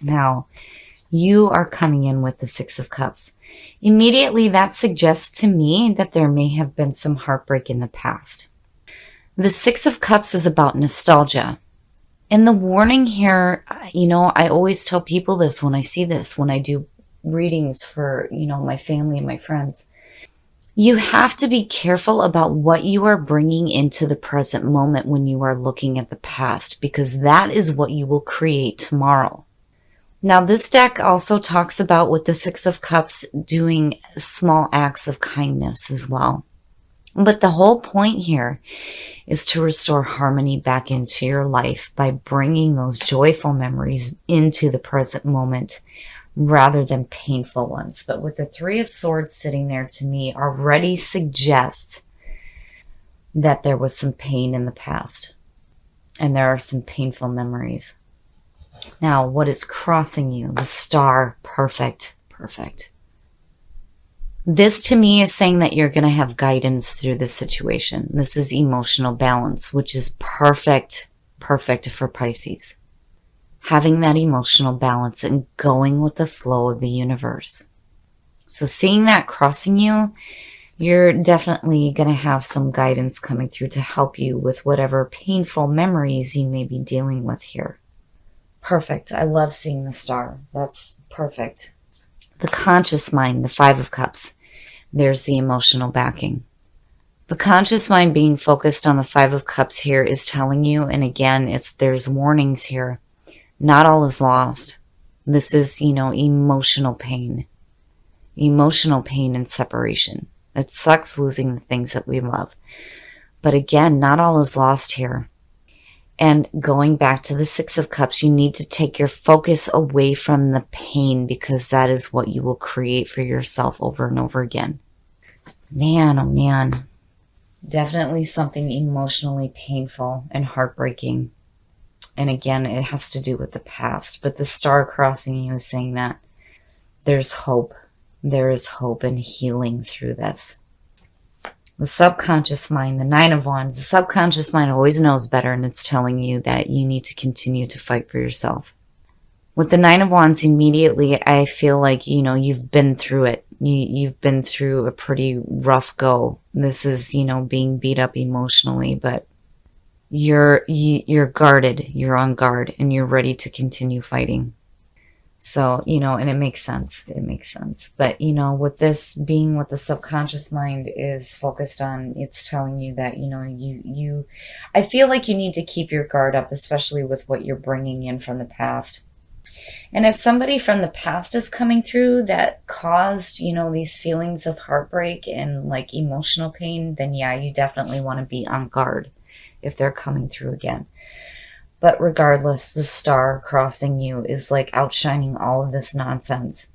Now, you are coming in with the Six of Cups. Immediately, that suggests to me that there may have been some heartbreak in the past. The Six of Cups is about nostalgia. And the warning here, I always tell people this when I see this, when I do readings for, my family and my friends. You have to be careful about what you are bringing into the present moment when you are looking at the past, because that is what you will create tomorrow. Now, this deck also talks about, with the Six of Cups, doing small acts of kindness as well. But the whole point here is to restore harmony back into your life by bringing those joyful memories into the present moment rather than painful ones. But with the Three of Swords sitting there, to me, already suggests that there was some pain in the past and there are some painful memories. Now, what is crossing you? The Star. Perfect. Perfect. This to me is saying that you're going to have guidance through this situation. This is emotional balance, which is perfect for Pisces. Having that emotional balance and going with the flow of the universe. So seeing that crossing you, you're definitely going to have some guidance coming through to help you with whatever painful memories you may be dealing with here. Perfect. I love seeing the Star. That's perfect. The conscious mind, the Five of Cups. There's the emotional backing. The conscious mind being focused on the Five of Cups here is telling you, and again, there's warnings here. Not all is lost. This is, emotional pain. Emotional pain and separation. It sucks losing the things that we love. But again, not all is lost here. And going back to the Six of Cups, you need to take your focus away from the pain, because that is what you will create for yourself over and over again. Man, oh man. Definitely something emotionally painful and heartbreaking. And again, it has to do with the past. But the Star crossing you is saying that there's hope. There is hope and healing through this. The subconscious mind, the Nine of Wands. The subconscious mind always knows better, and it's telling you that you need to continue to fight for yourself. With the Nine of Wands, immediately I feel like, you've been through it. You've been through a pretty rough go. This is, being beat up emotionally, but you're guarded. You're on guard, and you're ready to continue fighting. So, and it makes sense. It makes sense. But, with this being what the subconscious mind is focused on, it's telling you that, I feel like you need to keep your guard up, especially with what you're bringing in from the past. And if somebody from the past is coming through that caused, these feelings of heartbreak and like emotional pain, then yeah, you definitely want to be on guard if they're coming through again. But regardless, the Star crossing you is like outshining all of this nonsense.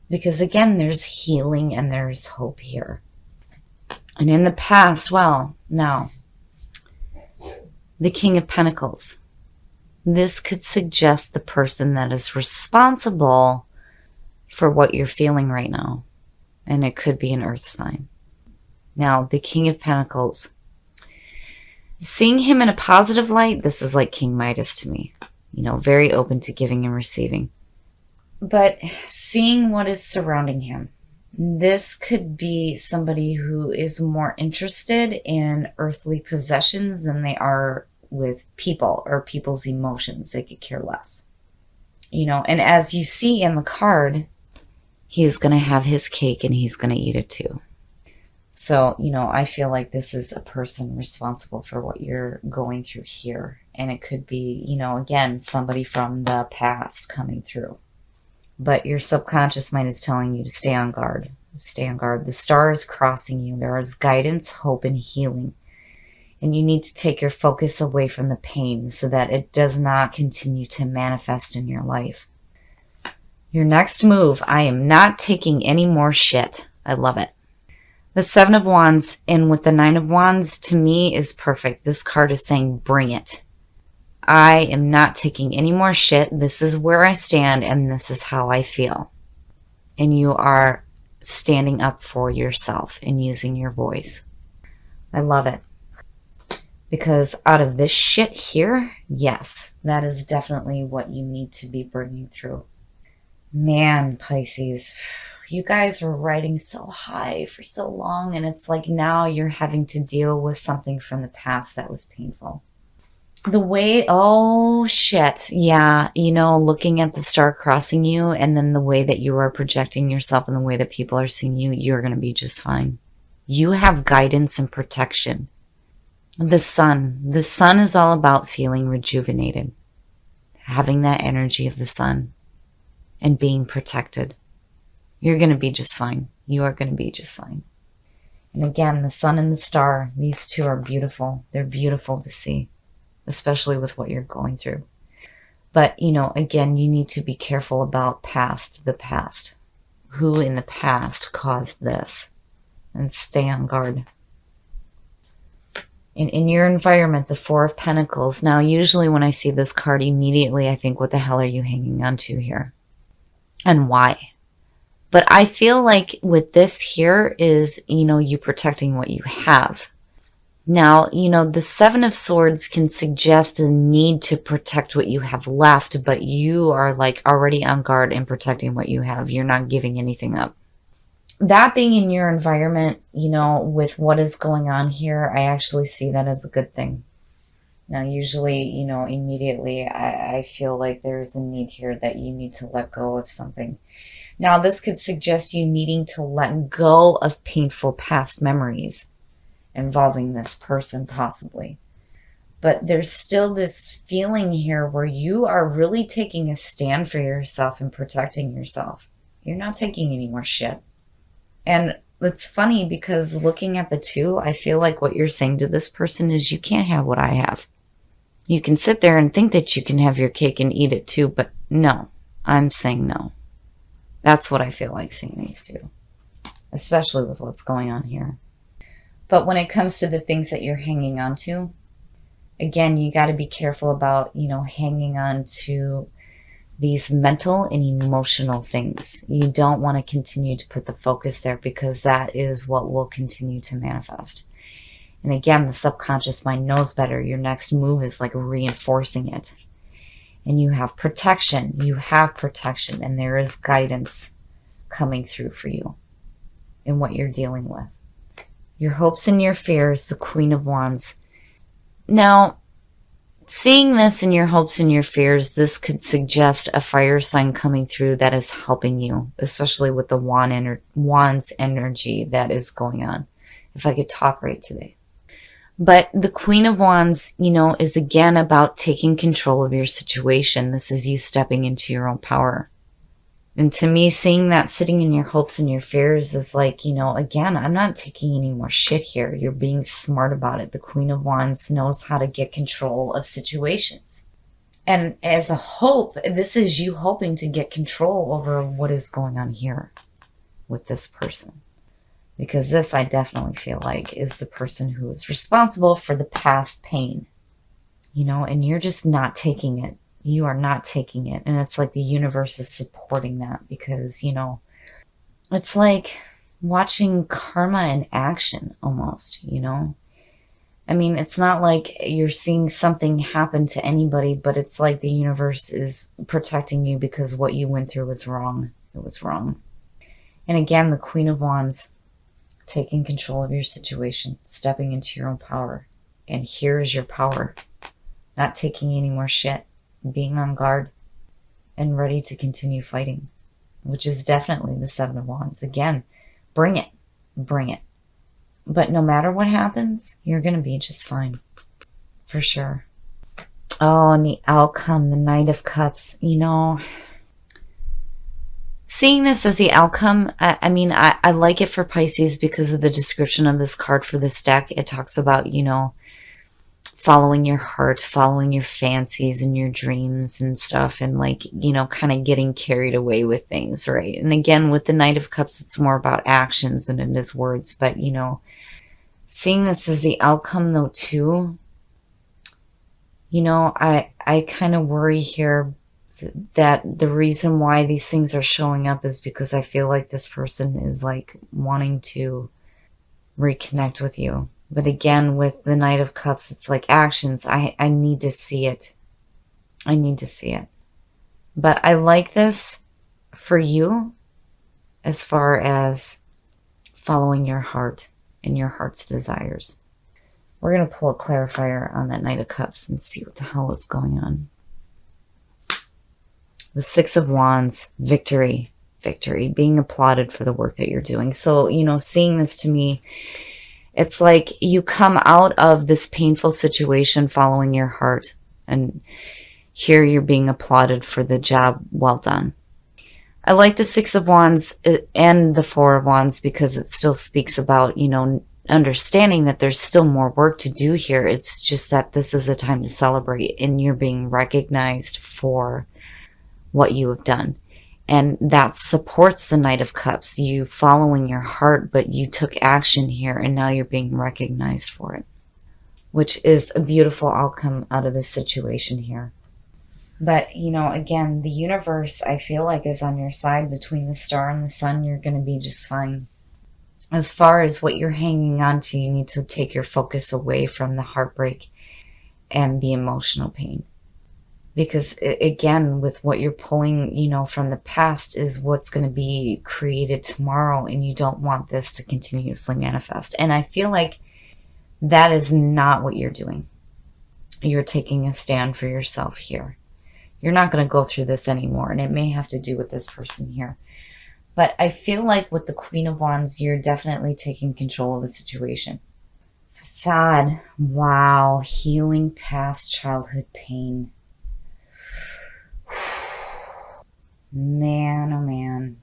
Because again, there's healing and there's hope here. And in the past, well, now, the King of Pentacles. This could suggest the person that is responsible for what you're feeling right now. And it could be an earth sign. Now, the King of Pentacles. Seeing him in a positive light, this is like King Midas to me. Very open to giving and receiving. But seeing what is surrounding him. This could be somebody who is more interested in earthly possessions than they are with people or people's emotions. They could care less. And as you see in the card, he's going to have his cake and he's going to eat it too. So, I feel like this is a person responsible for what you're going through here. And it could be, again, somebody from the past coming through. But your subconscious mind is telling you to stay on guard. Stay on guard. The Star is crossing you. There is guidance, hope, and healing. And you need to take your focus away from the pain so that it does not continue to manifest in your life. Your next move, I am not taking any more shit. I love it. The Seven of Wands and with the Nine of Wands, to me, is perfect. This card is saying, bring it. I am not taking any more shit. This is where I stand and this is how I feel. And you are standing up for yourself and using your voice. I love it. Because out of this shit here, yes, that is definitely what you need to be bringing through. Man, Pisces, you guys were riding so high for so long, and it's like now you're having to deal with something from the past that was painful. The way, oh shit, yeah, looking at the star crossing you, and then the way that you are projecting yourself and the way that people are seeing you, you're going to be just fine. You have guidance and protection. The sun is all about feeling rejuvenated, having that energy of the sun and being protected. You're going to be just fine. You are going to be just fine. And again, the sun and the star, these two are beautiful. They're beautiful to see, especially with what you're going through. But, again, you need to be careful about the past. Who in the past caused this? And stay on guard. And in your environment, the Four of Pentacles. Now, usually when I see this card, immediately I think, what the hell are you hanging on to here? And why? But I feel like with this here is, you protecting what you have. Now, the Seven of Swords can suggest a need to protect what you have left, but you are like already on guard and protecting what you have. You're not giving anything up. That being in your environment, with what is going on here, I actually see that as a good thing. Now, usually, immediately I feel like there's a need here that you need to let go of something. Now, this could suggest you needing to let go of painful past memories involving this person, possibly. But there's still this feeling here where you are really taking a stand for yourself and protecting yourself. You're not taking any more shit. And it's funny because looking at the two, I feel like what you're saying to this person is, you can't have what I have. You can sit there and think that you can have your cake and eat it too, but no, I'm saying no. That's what I feel like seeing these two, especially with what's going on here. But when it comes to the things that you're hanging on to, again, you got to be careful about, hanging on to these mental and emotional things. You don't want to continue to put the focus there, because that is what will continue to manifest. And again, the subconscious mind knows better. Your next move is like reinforcing it. And you have protection. You have protection, and there is guidance coming through for you in what you're dealing with. Your hopes and your fears, the Queen of Wands. Now, seeing this in your hopes and your fears, this could suggest a fire sign coming through that is helping you, especially with the Wands energy that is going on. If I could talk right today. But the Queen of Wands, is again about taking control of your situation. This is you stepping into your own power. And to me, seeing that sitting in your hopes and your fears is like, again, I'm not taking any more shit here. You're being smart about it. The Queen of Wands knows how to get control of situations. And as a hope, this is you hoping to get control over what is going on here with this person. Because this, I definitely feel like, is the person who is responsible for the past pain. And you're just not taking it. You are not taking it. And it's like the universe is supporting that, because, it's like watching karma in action almost, I mean, it's not like you're seeing something happen to anybody, but it's like the universe is protecting you because what you went through was wrong. It was wrong. And again, the Queen of Wands, taking control of your situation, stepping into your own power. And here is your power. Not taking any more shit. Being on guard and ready to continue fighting, which is definitely the Seven of Wands. Again, bring it. Bring it. But no matter what happens, you're going to be just fine. For sure. Oh, and the outcome, the Knight of Cups, seeing this as the outcome, I like it for Pisces because of the description of this card for this deck. It talks about, following your heart, following your fancies and your dreams and stuff, and kind of getting carried away with things, right? And again, with the Knight of Cups, it's more about actions than it is words. But, seeing this as the outcome, though, too, I kind of worry here that the reason why these things are showing up is because I feel like this person is wanting to reconnect with you. But again, with the Knight of Cups, it's like actions. I need to see it. I need to see it. But I like this for you as far as following your heart and your heart's desires. We're going to pull a clarifier on that Knight of Cups and see what the hell is going on. The Six of Wands, victory, victory, being applauded for the work that you're doing. So, you know, seeing this to me, it's like you come out of this painful situation following your heart, and here you're being applauded for the job well done. I like the Six of Wands and the Four of Wands because it still speaks about, you know, understanding that there's still more work to do here. It's just that this is a time to celebrate and you're being recognized for what you have done. And that supports the Knight of Cups, you following your heart, but you took action here and now you're being recognized for it, which is a beautiful outcome out of this situation here. But, you know, again, the universe, I feel like, is on your side. Between the star and the sun, you're going to be just fine. As far as what you're hanging on to, you need to take your focus away from the heartbreak and the emotional pain. Because, again, with what you're pulling, you know, from the past is what's going to be created tomorrow, and you don't want this to continuously manifest. And I feel like that is not what you're doing. You're taking a stand for yourself here. You're not going to go through this anymore, and it may have to do with this person here. But I feel like with the Queen of Wands, you're definitely taking control of the situation. Facade. Wow. Healing past childhood pain. Man, oh man.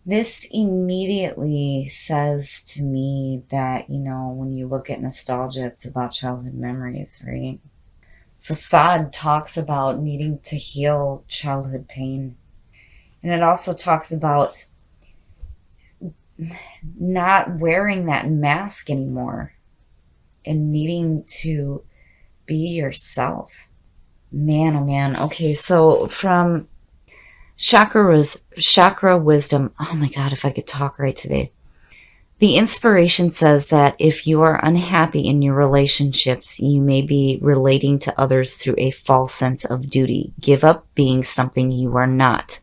This immediately says to me that, you know, when you look at nostalgia, it's about childhood memories, right? Facade talks about needing to heal childhood pain. And it also talks about not wearing that mask anymore and needing to be yourself. Man, oh man. Okay, so from chakra wisdom. Oh my God, if I could talk right today. The inspiration says that if you are unhappy in your relationships, you may be relating to others through a false sense of duty. Give up being something you are not.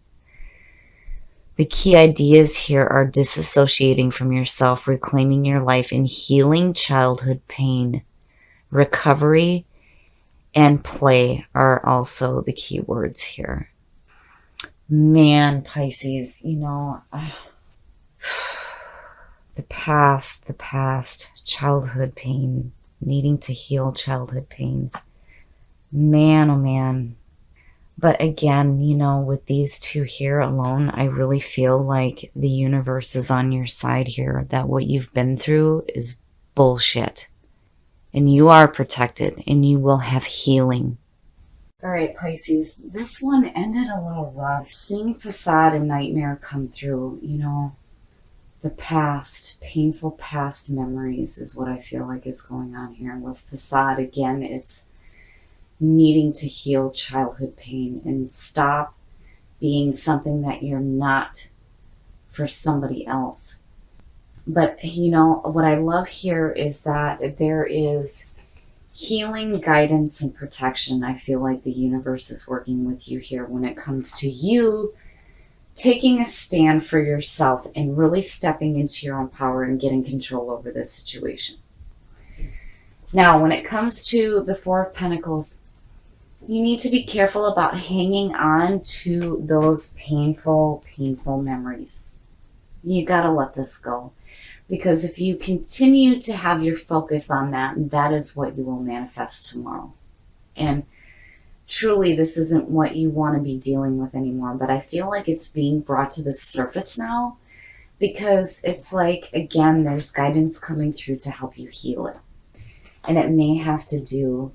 The key ideas here are disassociating from yourself, reclaiming your life, and healing childhood pain. Recovery and play are also the key words here. Man, Pisces, you know, the past, childhood pain, needing to heal childhood pain. Man, oh man. But again, you know, with these two here alone, I really feel like the universe is on your side here, that what you've been through is bullshit. And you are protected, and you will have healing. All right, Pisces, this one ended a little rough. Seeing Facade and Nightmare come through, you know, the past, painful past memories is what I feel like is going on here. And with Facade, again, it's needing to heal childhood pain and stop being something that you're not for somebody else. But, you know, what I love here is that there is healing, guidance, and protection. I feel like the universe is working with you here when it comes to you taking a stand for yourself and really stepping into your own power and getting control over this situation. Now, when it comes to the Four of Pentacles, you need to be careful about hanging on to those painful memories. You gotta let this go. Because if you continue to have your focus on that, that is what you will manifest tomorrow. And truly, this isn't what you want to be dealing with anymore. But I feel like it's being brought to the surface now because it's like, again, there's guidance coming through to help you heal it. And it may have to do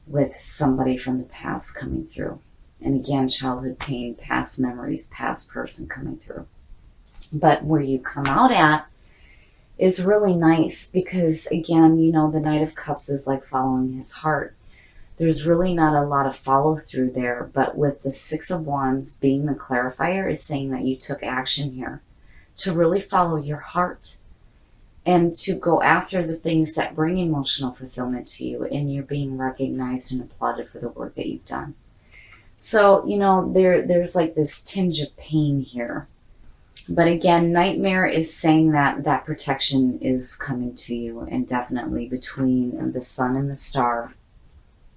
with somebody from the past coming through. And again, childhood pain, past memories, past person coming through. But where you come out at is really nice because, again, you know, the Knight of Cups is like following his heart. There's really not a lot of follow through there, but with the Six of Wands being the clarifier is saying that you took action here to really follow your heart and to go after the things that bring emotional fulfillment to you, and you're being recognized and applauded for the work that you've done. So, there's like this tinge of pain here. But again, Nightmare is saying that that protection is coming to you, and definitely between the sun and the star.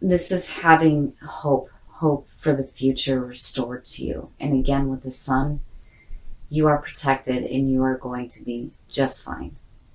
This is having hope for the future restored to you. And again, with the sun, you are protected and you are going to be just fine.